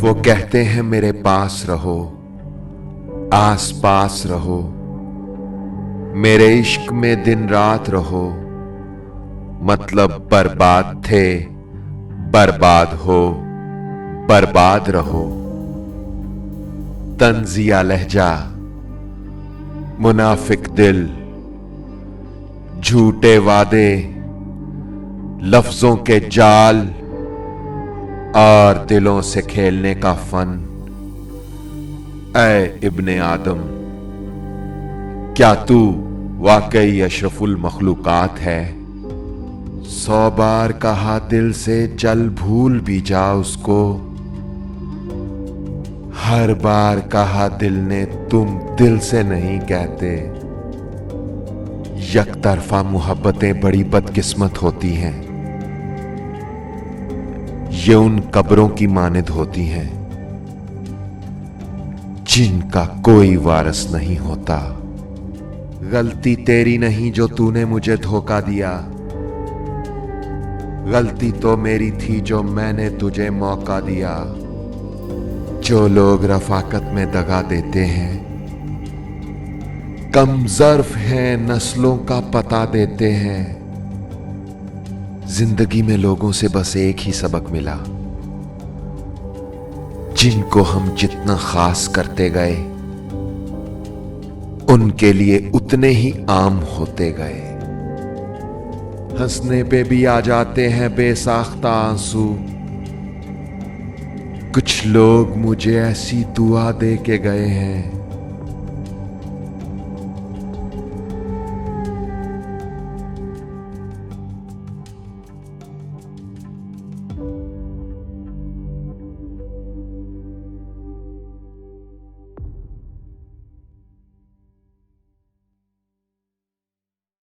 वो कहते हैं मेरे पास रहो, आस पास रहो, मेरे इश्क में दिन रात रहो। मतलब बर्बाद थे, बर्बाद हो, बर्बाद रहो। तंजिया लहजा, मुनाफिक दिल, झूठे वादे, लफ्जों के जाल और दिलों से खेलने का फन। ऐ इब्ने आदम, क्या तू वाकई अशरफुल मखलूकात है? 100 बार कहा दिल से चल भूल भी जा उसको, हर बार कहा दिल ने तुम दिल से नहीं कहते। यकतरफा मोहब्बतें बड़ी बदकिस्मत होती हैं, ये उन कब्रों की मानिद होती हैं जिनका कोई वारिस नहीं होता। गलती तेरी नहीं जो तूने मुझे धोखा दिया, गलती तो मेरी थी जो मैंने तुझे मौका दिया। जो लोग रफाकत में दगा देते हैं, कम ज़र्फ हैं, नस्लों का पता देते हैं। जिंदगी में लोगों से बस एक ही सबक मिला, जिनको हम जितना खास करते गए उनके लिए उतने ही आम होते गए। हंसने पे भी आ जाते हैं बेसाख्ता आंसू, कुछ लोग मुझे ऐसी दुआ दे के गए हैं